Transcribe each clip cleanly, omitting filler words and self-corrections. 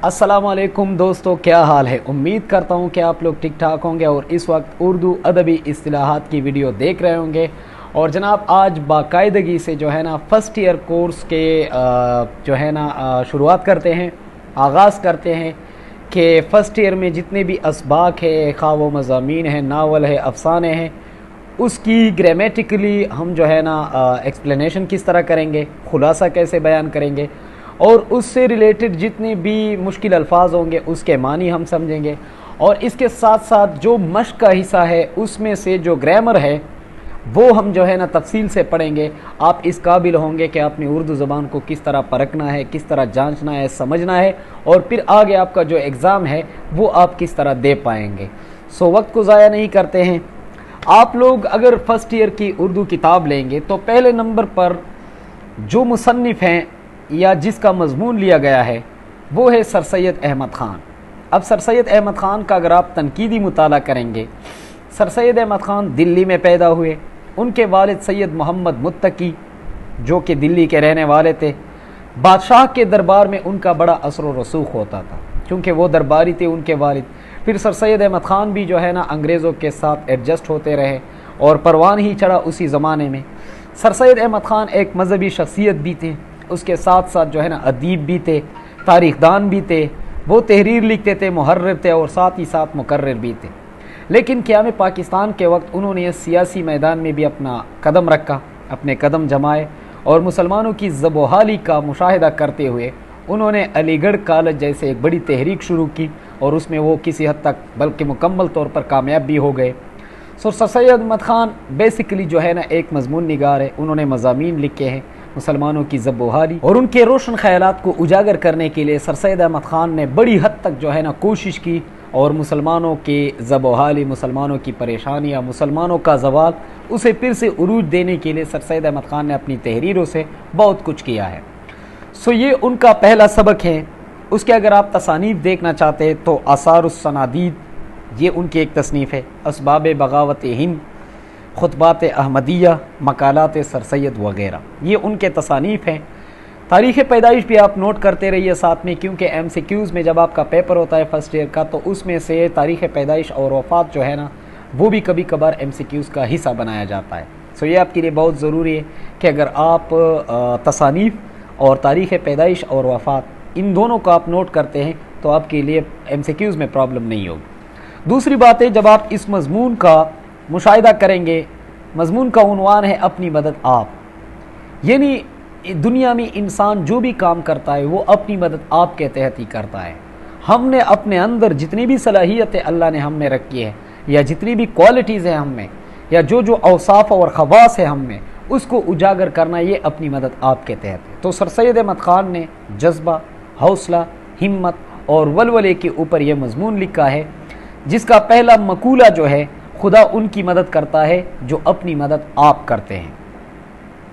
अस्सलामु अलैकुम दोस्तों, क्या हाल है। उम्मीद करता हूँ कि आप लोग ठीक ठाक होंगे और इस वक्त उर्दू अदबी इस्तिलाहात की वीडियो देख रहे होंगे। और जनाब आज बाकायदगी से जो है ना फर्स्ट ईयर कोर्स के जो है ना शुरुआत करते हैं, आगाज़ करते हैं कि फ़र्स्ट ईयर में जितने भी असबाक है, खा वो मज़ामीन है, नावल है, अफसाने हैं, उसकी ग्रामेटिकली हम जो है ना एक्सप्लेनेशन किस तरह करेंगे, खुलासा कैसे बयान करेंगे और उससे रिलेटेड जितने भी मुश्किल अल्फाज होंगे उसके मानी हम समझेंगे। और इसके साथ साथ जो मश्क का हिस्सा है उसमें से जो ग्रामर है वो हम जो है ना तफसील से पढ़ेंगे। आप इस काबिल होंगे कि अपनी उर्दू ज़बान को किस तरह परखना है, किस तरह जांचना है, समझना है और फिर आगे आपका जो एग्ज़ाम है वो आप किस तरह दे पाएंगे। सो वक्त को ज़ाया नहीं करते हैं। आप लोग अगर फ़र्स्ट ईयर की उर्दू किताब लेंगे तो पहले नंबर पर जो मुसन्निफ़ हैं या जिसका मज़मून लिया गया है वो है सर सैयद अहमद ख़ान। अब सर सैयद अहमद ख़ान का अगर आप तनकीदी मुताला करेंगे, सर सैयद अहमद ख़ान दिल्ली में पैदा हुए। उनके वालिद सैयद मोहम्मद मुत्तकी जो कि दिल्ली के रहने वाले थे, बादशाह के दरबार में उनका बड़ा असर व रसूख होता था क्योंकि वो दरबारी थे उनके वालिद। फिर सर सैयद अहमद ख़ान भी जो है ना अंग्रेज़ों के साथ एडजस्ट होते रहे और परवान ही चढ़ा उसी ज़माने में। सर सैयद अहमद ख़ान एक मजहबी शख्सियत भी थे, उसके साथ साथ जो है ना अदीब भी थे, तारीख़दान भी थे, वो तहरीर लिखते थे, मुहर्रिर थे और साथ ही साथ मुकर्रिर भी थे। लेकिन क़याम पाकिस्तान के वक्त उन्होंने सियासी मैदान में भी अपना कदम रखा, अपने कदम जमाए और मुसलमानों की ज़बोहाली का मुशाहिदा करते हुए उन्होंने अलीगढ़ कॉलेज जैसे एक बड़ी तहरीक शुरू की और उसमें वो किसी हद तक बल्कि मुकम्मल तौर पर कामयाब भी हो गए। सर सैयद अहमद ख़ान बेसिकली जो है ना एक मजमून निगार है। उन्होंने मज़ामीन लिखे हैं मुसलमानों की ज़बोहाली और उनके रोशन ख़यालात को उजागर करने के लिए सर सैयद अहमद ख़ान ने बड़ी हद तक जो है ना कोशिश की और मुसलमानों के ज़बोहाली, मुसलमानों की परेशानियाँ, मुसलमानों का ज़वाल, उसे फिर से उरूज देने के लिए सर सैयद अहमद ख़ान ने अपनी तहरीरों से बहुत कुछ किया है। सो ये उनका पहला सबक है। उसके अगर आप तसानीफ़ देखना चाहते हैं तो आसारुस सनादीद ये उनकी एक तसनीफ़ है, असबाब बगावत हिंद, खुतबात अहमदिया, मकालात सर सैयद वगैरह ये उनके तसानीफ़ हैं। तारीख़ पैदाइश भी आप नोट करते रहिए साथ में, क्योंकि MCQs में जब आपका पेपर होता है फर्स्ट ईयर का तो उसमें से तारीख़ पैदाइश और वफ़ात जो है ना वो भी कभी कभार MCQs का हिस्सा बनाया जाता है। सो ये आपके लिए बहुत ज़रूरी है कि अगर आप तसानीफ़ और तारीख़ पैदाइश और वफ़ात इन दोनों को आप नोट करते हैं तो आपके लिए MCQs में प्रॉब्लम नहीं होगी। दूसरी बात है, जब आप इस मज़मून का मुशाहिदा करेंगे, मज़मून का उन्वान है अपनी मदद आप, यानी दुनिया में इंसान जो भी काम करता है वो अपनी मदद आप के तहत ही करता है। हमने अपने अंदर जितनी भी सलाहियतें अल्लाह ने हमने रखी है या जितनी भी क्वालिटीज़ हैं हम में या जो जो औसाफ और ख़वास है हम में उसको उजागर करना ये अपनी मदद आपके तहत है। तो सर सैयद अहमद ख़ान ने जज्बा, हौसला, हिम्मत और वलवले के ऊपर यह मज़मून लिखा है जिसका पहला मकूला जो है, खुदा उनकी मदद करता है जो अपनी मदद आप करते हैं।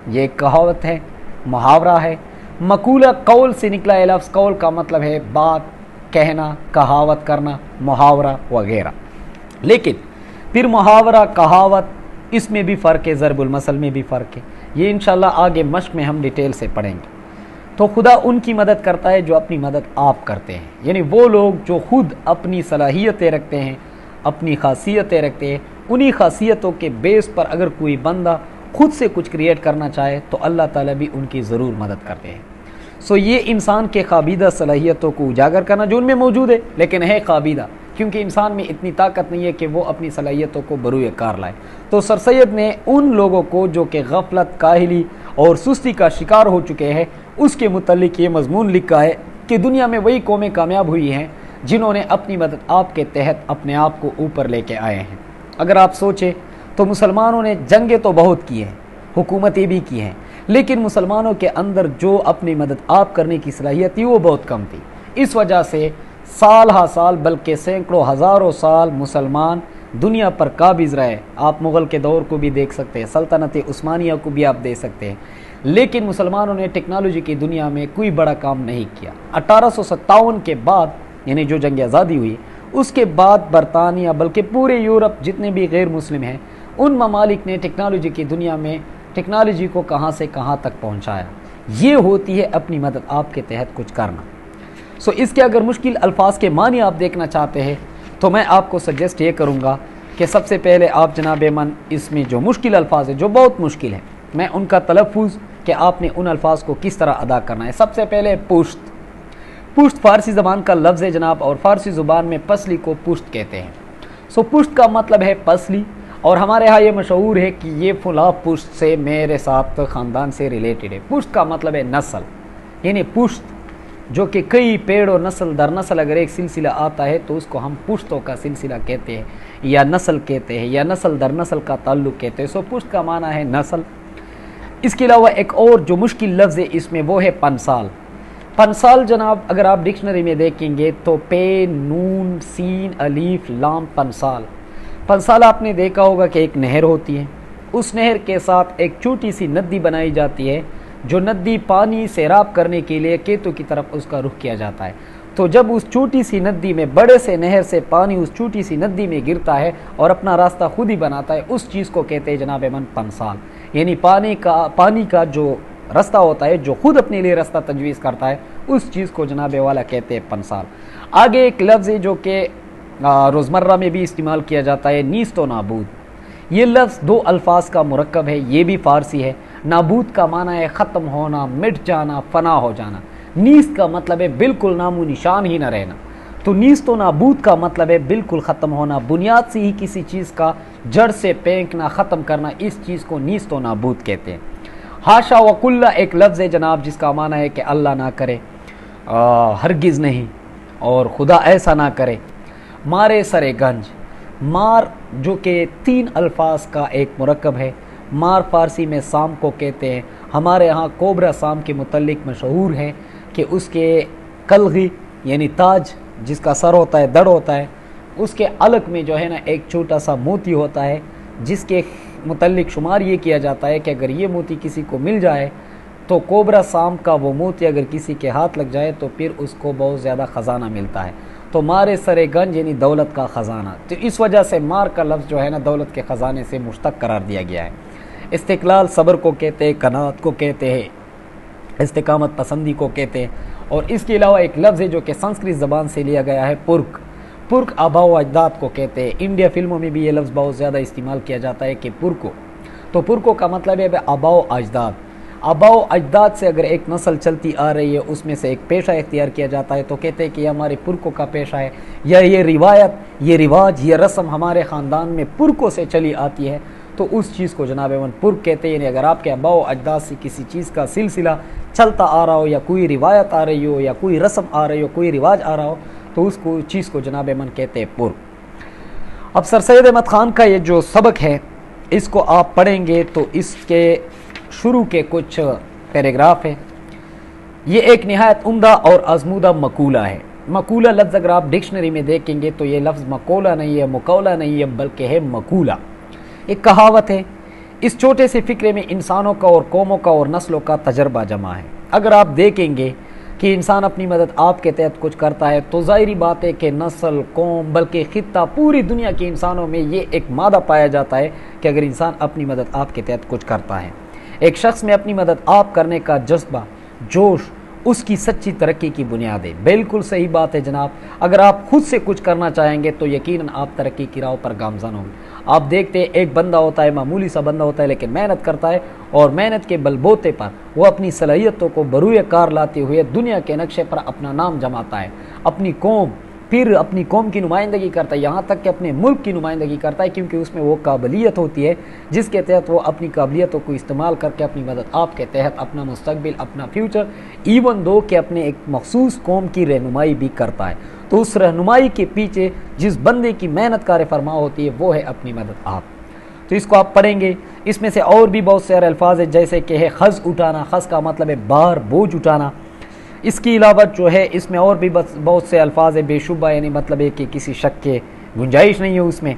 ये एक कहावत है, मुहावरा है। मकूला कौल से निकला है लफ्ज़, कौल का मतलब है बात कहना, कहावत करना, मुहावरा वगैरह। लेकिन फिर मुहावरा, कहावत इसमें भी फ़र्क है, ज़रबुल मसल में भी फ़र्क है। ये इंशाल्लाह आगे मश्क में हम डिटेल से पढ़ेंगे। तो खुदा उनकी मदद करता है जो अपनी मदद आप करते हैं, यानी वो लोग जो खुद अपनी सलाहियतें रखते हैं, अपनी खासियतें रखते हैं, उन्हीं खासियतों के बेस पर अगर कोई बंदा खुद से कुछ क्रिएट करना चाहे तो अल्लाह ताला भी उनकी ज़रूर मदद करते हैं। सो ये इंसान के काबिदा सलाहियतों को उजागर करना जो उनमें मौजूद है, लेकिन है काबिदा, क्योंकि इंसान में इतनी ताकत नहीं है कि वो अपनी सलाहियतों को बरूए कार लाए। तो सर सैयद ने उन लोगों को जो कि गफलत, काहिली और सुस्ती का शिकार हो चुके हैं उसके मुतल्लिक ये मजमून लिखा है कि दुनिया में वही कौमें कामयाब हुई हैं जिन्होंने अपनी मदद आपके तहत अपने आप को ऊपर लेके आए हैं। अगर आप सोचें तो मुसलमानों ने जंगें तो बहुत की हैं, हुकूमतें भी की हैं, लेकिन मुसलमानों के अंदर जो अपनी मदद आप करने की सलाहियत थी वो बहुत कम थी। इस वजह से साल हा साल बल्कि सैकड़ों हज़ारों साल मुसलमान दुनिया पर काबिज़ रहे। आप मुग़ल के दौर को भी देख सकते हैं, सल्तनत उस्मानिया को भी आप देख सकते हैं, लेकिन मुसलमानों ने टेक्नोलॉजी की दुनिया में कोई बड़ा काम नहीं किया। 1857 के बाद यानी जो जंग आज़ादी हुई उसके बाद बरतानिया बल्कि पूरे यूरोप जितने भी गैर मुस्लिम हैं उन ममालिक ने टेक्नोलॉजी की दुनिया में टेक्नोलॉजी को कहाँ से कहाँ तक पहुँचाया। ये होती है अपनी मदद आपके तहत कुछ करना। اس کے اگر مشکل الفاظ کے معنی آپ دیکھنا چاہتے ہیں تو میں آپ کو سجیسٹ یہ کروں گا کہ سب سے پہلے آپ جناب من اس میں جو مشکل الفاظ ہیں جو بہت مشکل ہے میں ان کا تلفظ کہ آپ نے ان الفاظ کو کس طرح ادا کرنا ہے. سب سے پہلے پشت. پشت فارسی زبان کا لفظ ہے جناب اور فارسی زبان میں پسلی کو پشت کہتے ہیں. پشت کا مطلب ہے پسلی اور ہمارے ہاں یہ مشہور ہے کہ یہ فلاں پشت سے میرے ساتھ خاندان سے ریلیٹڈ ہے. پشت کا مطلب ہے نسل یعنی پشت جو کہ کئی پیڑ اور نسل در نسل اگر ایک سلسلہ آتا ہے تو اس کو ہم پشتوں کا سلسلہ کہتے ہیں یا نسل کہتے ہیں یا نسل در نسل کا تعلق کہتے ہیں. پشت کا معنی ہے نسل. اس کے علاوہ ایک اور جو مشکل لفظ ہے اس میں وہ ہے پنسال. پنسال جناب اگر آپ ڈکشنری میں دیکھیں گے تو پے نون سین الف لام پنسال. پنسال آپ نے دیکھا ہوگا کہ ایک نہر ہوتی ہے, اس نہر کے ساتھ ایک چھوٹی سی ندی بنائی جاتی ہے جو ندی پانی سیراب کرنے کے لیے کیتو کی طرف اس کا رخ کیا جاتا ہے. تو جب اس چھوٹی سی ندی میں بڑے سے نہر سے پانی اس چھوٹی سی ندی میں گرتا ہے اور اپنا راستہ خود ہی بناتا ہے, اس چیز کو کہتے ہیں جناب من پنسال. یعنی پانی کا جو راستہ ہوتا ہے جو خود اپنے لیے راستہ تجویز کرتا ہے اس چیز کو جناب والا کہتے ہیں پنسال. آگے ایک لفظ ہے جو کہ روزمرہ میں بھی استعمال کیا جاتا ہے, نیست و نابود. یہ لفظ دو الفاظ کا مرکب ہے, یہ بھی فارسی ہے. نابود کا معنی ہے ختم ہونا, مٹ جانا, فنا ہو جانا. نیست کا مطلب ہے بالکل نام و نشان ہی نہ رہنا. تو نیست و نابود کا مطلب ہے بالکل ختم ہونا, بنیاد سے ہی کسی چیز کا جڑ سے پھینکنا, ختم کرنا, اس چیز کو نیست و نابود کہتے ہیں. ہاشا وکلہ ایک لفظ ہے جناب جس کا معنی ہے کہ اللہ نہ کرے, ہرگز نہیں, اور خدا ایسا نہ کرے. مارے سرے گنج. مار جو کہ تین الفاظ کا ایک مرکب ہے. مار فارسی میں سام کو کہتے ہیں. ہمارے ہاں کوبرا سام کے متعلق مشہور ہے کہ اس کے کلغی یعنی تاج جس کا سر ہوتا ہے, دڑ ہوتا ہے, اس کے علق میں جو ہے نا ایک چھوٹا سا موتی ہوتا ہے جس کے متعلق شمار یہ کیا جاتا ہے کہ اگر یہ موتی کسی کو مل جائے تو کوبرا سام کا وہ موتی اگر کسی کے ہاتھ لگ جائے تو پھر اس کو بہت زیادہ خزانہ ملتا ہے. تو مارے سرے گنج یعنی دولت کا خزانہ. تو اس وجہ سے مار کا لفظ جو ہے نا دولت کے خزانے سے مشتق قرار دیا گیا ہے. استقلال صبر کو کہتے ہیں, قناعت کو کہتے ہیں, استقامت پسندی کو کہتے ہیں. اور اس کے علاوہ ایک لفظ ہے جو کہ سنسکرت زبان سے لیا گیا ہے, پرک. پرک آبا و اجداد کو کہتے ہیں. انڈیا فلموں میں بھی یہ لفظ بہت زیادہ استعمال کیا جاتا ہے کہ پرکو. تو پرکو کا مطلب ہے آبا و اجداد. آبا و اجداد سے اگر ایک نسل چلتی آ رہی ہے اس میں سے ایک پیشہ اختیار کیا جاتا ہے تو کہتے ہیں کہ یہ ہمارے پرکو کا پیشہ ہے, یا یہ روایت, یہ رواج, یہ رسم ہمارے خاندان میں پرکو سے چلی آتی ہے. تو اس چیز کو جناب من پرک کہتے ہیں. یعنی اگر آپ کے آبا و اجداد سے کسی چیز کا سلسلہ چلتا آ رہا ہو یا کوئی روایت آ رہی ہو یا کوئی رسم آ رہی ہو, کوئی رواج آ رہا ہو تو اس کو چیز کو جناب من کہتے ہیں پرک. اب سر سید احمد خان کا یہ جو سبق ہے اس کو آپ پڑھیں گے تو اس کے شروع کے کچھ پیراگراف ہیں. یہ ایک نہایت عمدہ اور آزمودہ مقولہ ہے. مقولہ لفظ اگر آپ ڈکشنری میں دیکھیں گے تو یہ لفظ مقولہ نہیں ہے, مقولہ نہیں ہے, بلکہ ہے مقولہ. ایک کہاوت ہے, اس چھوٹے سے فکرے میں انسانوں کا اور قوموں کا اور نسلوں کا تجربہ جمع ہے. اگر آپ دیکھیں گے کہ انسان اپنی مدد آپ کے تحت کچھ کرتا ہے تو ظاہری بات ہے کہ نسل, قوم, بلکہ خطہ, پوری دنیا کے انسانوں میں یہ ایک مادہ پایا جاتا ہے کہ اگر انسان اپنی مدد آپ کے تحت کچھ کرتا ہے. ایک شخص میں اپنی مدد آپ کرنے کا جذبہ, جوش, اس کی سچی ترقی کی بنیاد ہے. بالکل صحیح بات ہے جناب. اگر آپ خود سے کچھ کرنا چاہیں گے تو یقیناً آپ ترقی کی راہ پر گامزن ہوں گے. آپ دیکھتے ہیں ایک بندہ ہوتا ہے, معمولی سا بندہ ہوتا ہے, لیکن محنت کرتا ہے اور محنت کے بلبوتے پر وہ اپنی صلاحیتوں کو بروئے کار لاتے ہوئے دنیا کے نقشے پر اپنا نام جماتا ہے. اپنی قوم, پھر اپنی قوم کی نمائندگی کرتا ہے, یہاں تک کہ اپنے ملک کی نمائندگی کرتا ہے, کیونکہ اس میں وہ قابلیت ہوتی ہے جس کے تحت وہ اپنی قابلیتوں کو استعمال کر کے اپنی مدد آپ کے تحت اپنا مستقبل, اپنا فیوچر, ایون دو کہ اپنے ایک مخصوص قوم کی رہنمائی بھی کرتا ہے. تو اس رہنمائی کے پیچھے جس بندے کی محنت کار فرما ہوتی ہے وہ ہے اپنی مدد آپ. تو اس کو آپ پڑھیں گے. اس میں سے اور بھی بہت سارے الفاظ ہیں جیسے کہ ہے خز اٹھانا. خز کا مطلب ہے بار, بوجھ اٹھانا. اس کی علاوہ جو ہے اس میں اور بھی بہت سے الفاظ ہیں بے شبہ, یعنی مطلب ہے کہ کسی شک کے گنجائش نہیں ہے اس میں.